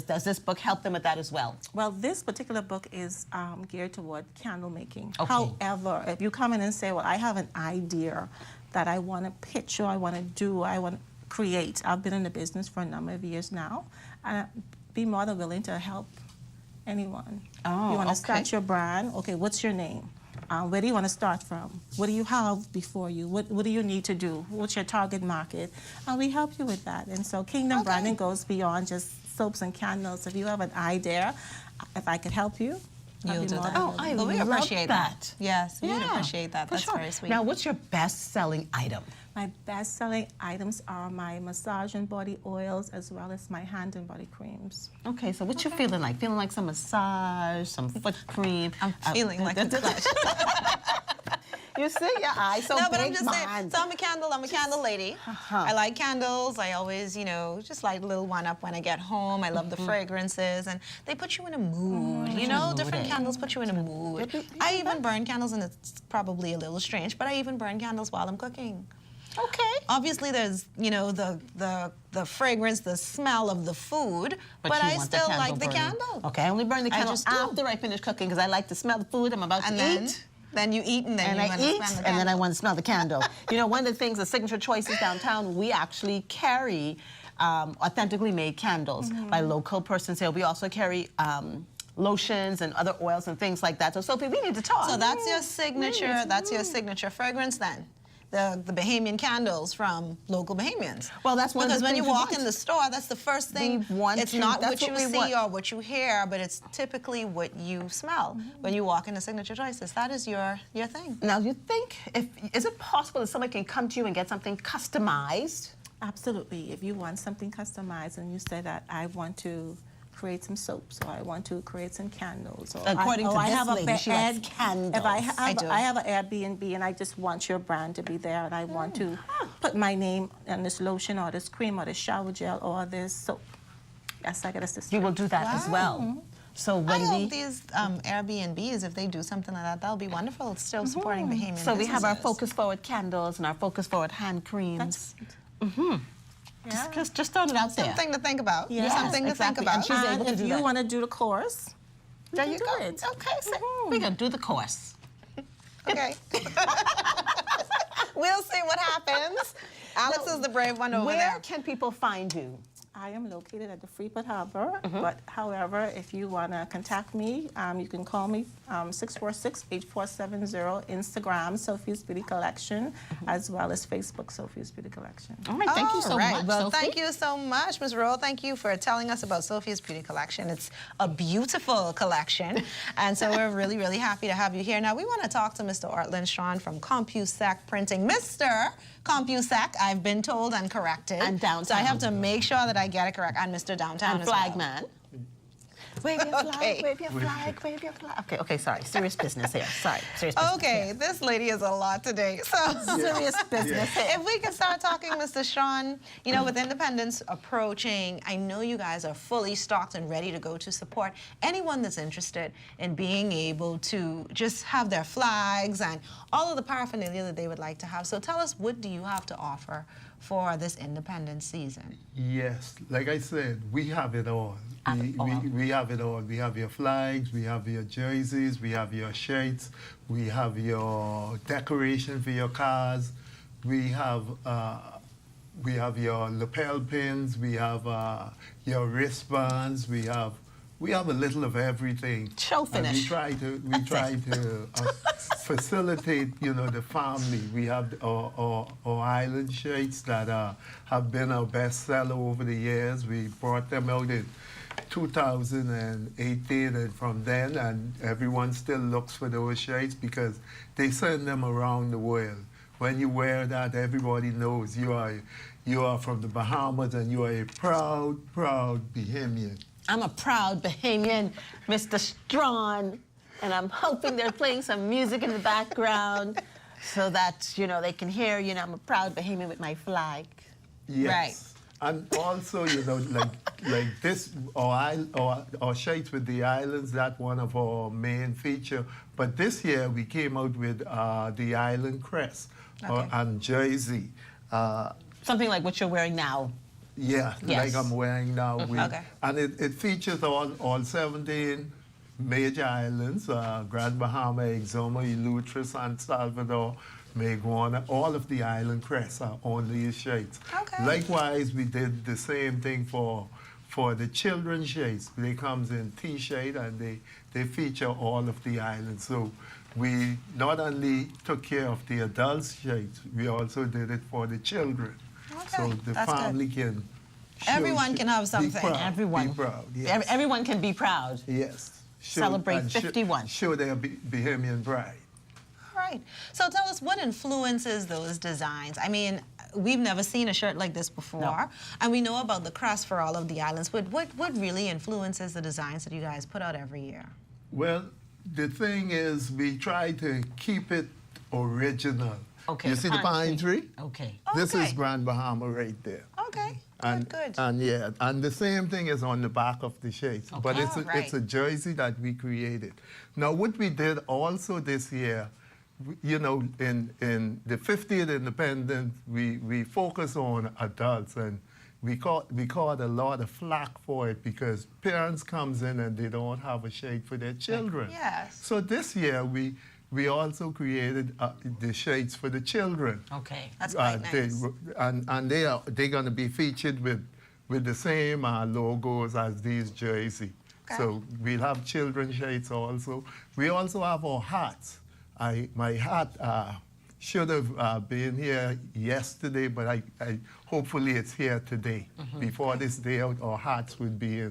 Does this book help them with that as well? Well, this particular book is geared toward candle making. Okay. However, if you come in and say, well, I have an idea that I want to pitch or I want to do, I want to create. I've been in the business for a number of years now. I'd be more than willing to help anyone. Oh, you want to okay. start your brand? Okay, what's your name? Where do you want to start from? What do you have before you? What do you need to do? What's your target market? And we help you with that. And so Kingdom Branding goes beyond just soaps and candles. If you have an idea, if I could help you, You'll do that. Oh, I we love appreciate that. Yes, we would Yeah, appreciate that. for That's sure. very sweet. Now, what's your best-selling item? My best-selling items are my massage and body oils as well as my hand and body creams. Okay, so what you feeling like? Feeling like some massage, some foot cream? I'm feeling like a clutch. You see your eyes so No, big, but I'm just saying. man. So I'm a candle lady. I like candles. I always, you know, just light a little one up when I get home. I love the fragrances, and they put you in a mood. You know, different candles put you in a mood. I even burn candles, and it's probably a little strange, but I even burn candles while I'm cooking. Okay. Obviously, there's, you know, the fragrance, the smell of the food, but you I want the still candle like the burning. candle. Okay, I only burn the candle just do. after I finish cooking because I like to smell the food I'm about to eat. Then you eat, and then And you I want to eat, smell the and then I candle. want to smell the candle. You know, one of the things, the signature choices downtown, we actually carry authentically made candles by local persons here. We also carry lotions and other oils and things like that. So, Sophie, we need to talk. So that's your signature. That's your signature fragrance, then. The Bahamian candles from local Bahamians. Well, that's one of the because when you things we walk want. in the store, that's the first thing. We want it's to- not that's what you what we see want. or what you hear, but it's typically what you smell when you walk in the signature choices. That is your thing. Now, you think, is it possible that somebody can come to you and get something customized? Absolutely. If you want something customized and you say that I want to create some soaps or I want to create some candles. Or According to I this have lady, a she likes bed. candles. If I I do. have an Airbnb and I just want your brand to be there and I want to put my name on this lotion or this cream or this shower gel or this soap. Yes, I get assistance. You will do that as well. So I when hope these Airbnbs, if they do something like that, that'll be wonderful. It's still supporting Bahamian So we have our businesses. Focus Forward candles and our Focus Forward hand creams. Yeah. Just throwing it out there. Something to think about. Yes, Something to think exactly. about. And she's able to if do you that. want to do the course, There you you can go. do it. Okay, so we're gonna do the course. Okay. We'll see what happens. Alex is the brave one over Where there. can people find you? I am located at the Freeport Harbor, but however, if you want to contact me, you can call me 646-8470, Instagram, Sophie's Beauty Collection, as well as Facebook, Sophie's Beauty Collection. All right, thank you so All right. much. Well, Sophie. thank you so much, Ms. Rowe. Thank you for telling us about Sophia's Beauty Collection. It's a beautiful collection, and so we're really, really happy to have you here. Now, we want to talk to Mr. Ortland Strawn from CompuSec Printing. Mr. CompuSec, I've been told and corrected. And Downtown. So I have to make sure that I get it correct. And Mr. Downtown And as well. Flagman. Wave your flag, Okay. wave your flag, wave your flag. Okay, sorry. Serious business here. Sorry, serious business. Okay, this lady is a lot today. So Serious business here. if we can start talking, Mr. Strawn, you know, with Independence approaching, I know you guys are fully stocked and ready to go to support anyone that's interested in being able to just have their flags and all of the paraphernalia that they would like to have. So tell us, what do you have to offer for this Independence season? Yes, like I said, we have it all. We have it all. We have your flags, we have your jerseys, we have your shirts, we have your decoration for your cars, we have your lapel pins, we have your wristbands, we have we have a little of everything. Show And finish. we try to facilitate, you know, the family. We have our island shirts that have been our best seller over the years. We brought them out in 2018, and from then, and everyone still looks for those shirts because they send them around the world. When you wear that, everybody knows you are from the Bahamas and you are a proud, proud Bahamian. I'm a proud Bahamian, Mr. Strawn, and I'm hoping they're playing some music in the background so that, you know, they can hear, you know, I'm a proud Bahamian with my flag. Yes. Right. And also, you know, like this, our shirts with the islands, that's one of our main feature. But this year we came out with the island crest and jersey. Something like what you're wearing now. Yeah, Yes. like I'm wearing now. Okay. And it features all 17 major islands, Grand Bahama, Exuma, Eleuthera, San Salvador, Maguana, all of the island crests are on these shirts. Okay. Likewise, we did the same thing for the children's shirts. They comes in T-shirt and they feature all of the islands. So we not only took care of the adults' shirts, we also did it for the children. Okay, So the that's good. family can Everyone can have something. Be proud, Everyone. Be proud, yes. Everyone can be proud. Yes. Celebrate and 51. Show their Bahamian pride. Right. So tell us what influences those designs. I mean, we've never seen a shirt like this before, and we know about the crest for all of the islands. But what really influences the designs that you guys put out every year? Well, the thing is, we try to keep it original. Okay. You see the pine tree? Okay. This Okay. is Grand Bahama right there. Okay. And, good. And yeah, and the same thing is on the back of the shirts. But Oh, right. it's a jersey that we created. Now, what we did also this year, you know, in the 50th Independence, we focus on adults, and we caught a lot of flack for it because parents comes in and they don't have a shirt for their children. Yes. So this year we also created the shirts for the children. Okay. That's quite nice. And they're going to be featured with the same logos as these jerseys. Okay. So we'll have children's shirts also. We also have our hats. My hat should have been here yesterday, but I hopefully it's here today. Before this day out, our hats would be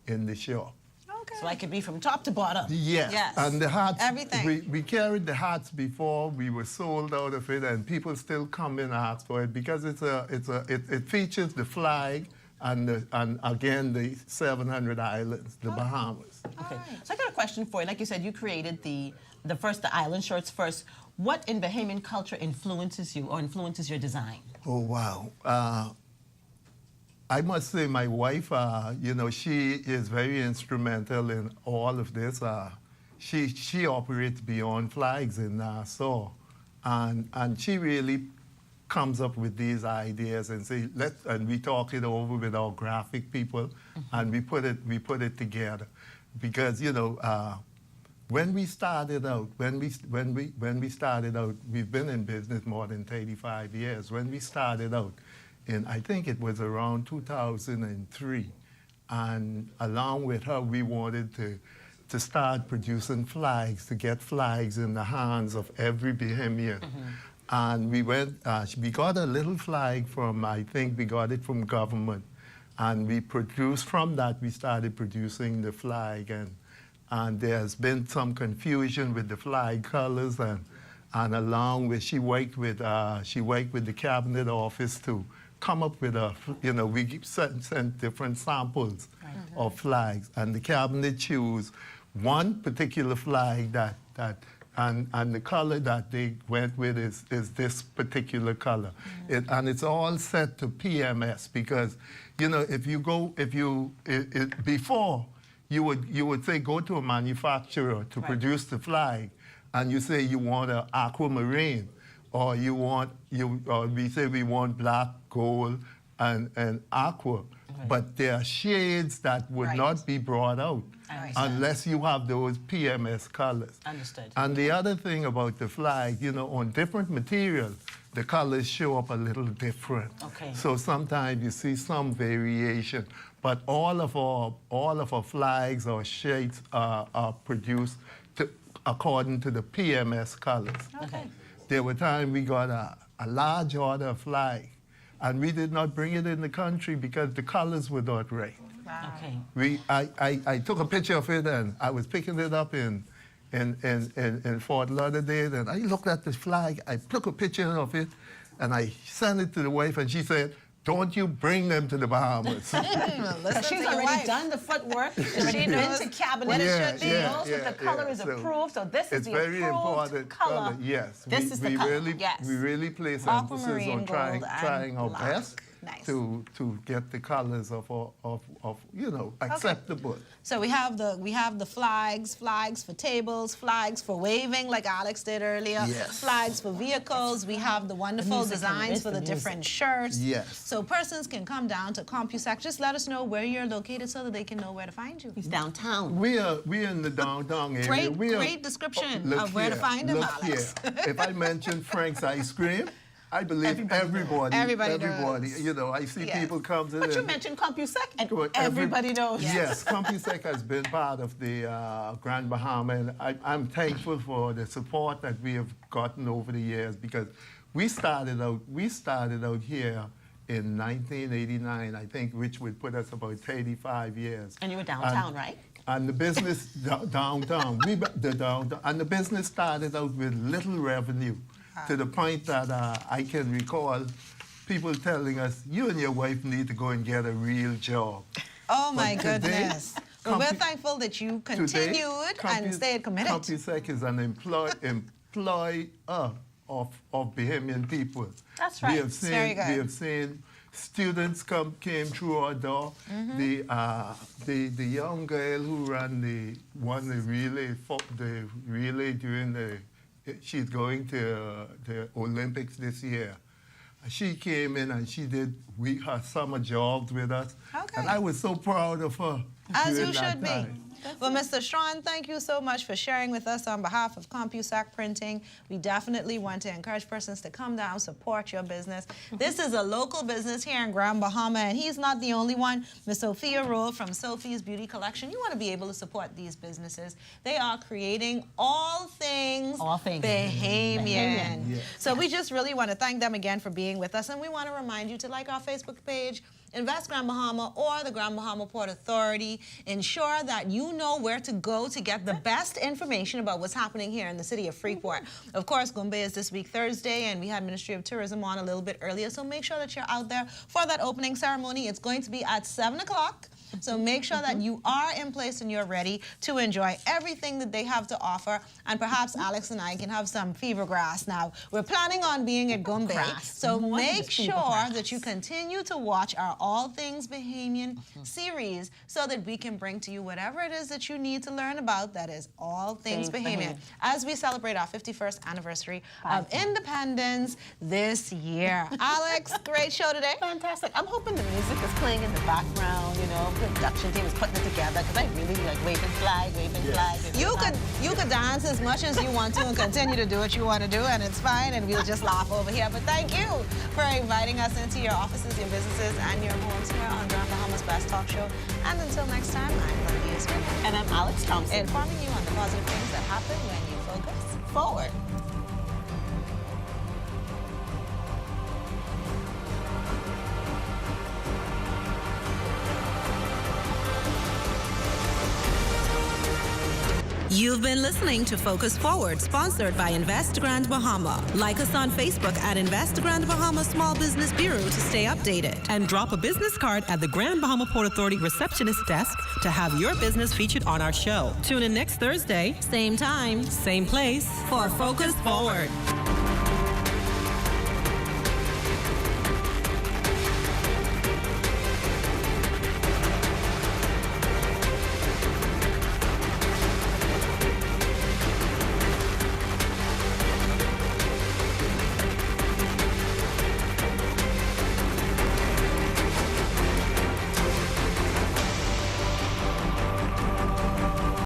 in the show. Okay. So I could be from top to bottom. Yes. Yes. And the hats, Everything. we carried the hats before, we were sold out of it, and people still come in and ask for it because it features the flag and again the 700 islands, the Bahamas. Okay. So I got a question for you. Like you said, you created the island shirts first. What in Bahamian culture influences you or influences your design? Oh, wow. I must say my wife, you know, she is very instrumental in all of this. She operates Beyond Flags in Nassau, and she really comes up with these ideas and say, and we talk it over with our graphic people, and we put it together, because you know. When we started out, we've been in business more than 35 years. When we started out, I think it was around 2003, and along with her, we wanted to start producing flags, to get flags in the hands of every Bahamian. And we got a little flag I think we got it from government, and we produced from that. We started producing the flag, and there's been some confusion with the flag colors, and along with she worked with the cabinet office to come up with we sent different samples of flags, and the cabinet choose one particular flag and the color that they went with is this particular color, and it's all set to PMS because before. You would say go to a manufacturer to produce the flag, and you say you want an aquamarine, or we say we want black, gold, and aqua, but there are shades that would not be brought out unless you have those PMS colors. Understood. And the other thing about the flag, on different materials, the colors show up a little different. Okay. So sometimes you see some variation. but all of our flags or shirts are produced according to the PMS colors. Okay. There were times we got a large order of flag, and we did not bring it in the country because the colors were not right. Wow. Okay. I took a picture of it, and I was picking it up in Fort Lauderdale, and I looked at the flag, I took a picture of it, and I sent it to the wife, and she said, "Don't you bring them to the Bahamas." She's already done the footwork. She knows the cabinet. what it should be. She knows that the color is approved. So this is it's the very approved important color. Yes, This is the color. Yes. we really place emphasis Aquamarine on trying gold and our black. best Nice. to get the colors of acceptable. So we have the flags for tables, flags for waving, like Alex did earlier. Yes. Flags for vehicles. We have the wonderful music and designs for the the music. different shirts. Yes. So persons can come down to CompuSec. Just let us know where you're located so that they can know where to find you. He's downtown. We're in the downtown area. Great description Look of where to here, find him, look Alex. here. If I mention Frank's Ice Cream, I believe everybody. Everybody knows. You know, I see Yes. people come to But the- you mentioned CompuSec, and Well, everybody knows. Yes, CompuSec has been part of the Grand Bahama, and I'm thankful for the support that we have gotten over the years, because we started out here in 1989, I think, which would put us about 35 years. And you were downtown, right? And the business downtown, and the business started out with little revenue, to the point that I can recall people telling us, "You and your wife need to go and get a real job." Oh my But today, goodness. Well, we're thankful that you continued and stayed committed. CompuSec is an employer of Bahamian people. That's right. We have seen, Very good. We have seen students came through our door. The young girl who won the relay she's going to the Olympics this year. She came in and she did her summer jobs with us. Okay. And I was so proud of her. As during you that should be. time. Well, Mr. Sean, thank you so much for sharing with us on behalf of CompuSec Printing. We definitely want to encourage persons to come down, support your business. This is a local business here in Grand Bahama, and he's not the only one. Ms. Sophia Rowe from Sophie's Beauty Collection. You want to be able to support these businesses. They are creating all things Bahamian. Yes. So we just really want to thank them again for being with us, and we want to remind you to like our Facebook page, Invest Grand Bahama, or the Grand Bahama Port Authority. Ensure that you know where to go to get the best information about what's happening here in the city of Freeport. Of course, Goombay is this week Thursday, and we had Ministry of Tourism on a little bit earlier, so make sure that you're out there for that opening ceremony. It's going to be at 7 o'clock. So make sure that you are in place and you're ready to enjoy everything that they have to offer. And perhaps Alex and I can have some fever grass now. We're planning on being at Goombay. So make sure that you continue to watch our All Things Bahamian series so that we can bring to you whatever it is that you need to learn about that is All Things Bahamian as we celebrate our 51st anniversary of independence this year. Alex, great show today. Fantastic. I'm hoping the music is playing in the background, you know, the production team is putting it together, because I really like waving flag, waving flag. You could dance as much as you want to and continue to do what you want to do, and it's fine, and we'll just laugh over here. But thank you for inviting us into your offices, your businesses, and your homes here on Grand Bahama's Best Talk Show. And until next time, I'm Lydia Smith. And I'm Alex Thompson. Informing you on the positive things that happen when you focus forward. You've been listening to Focus Forward, sponsored by Invest Grand Bahama. Like us on Facebook at Invest Grand Bahama Small Business Bureau to stay updated. And drop a business card at the Grand Bahama Port Authority receptionist desk to have your business featured on our show. Tune in next Thursday, same time, same place, for Focus Forward.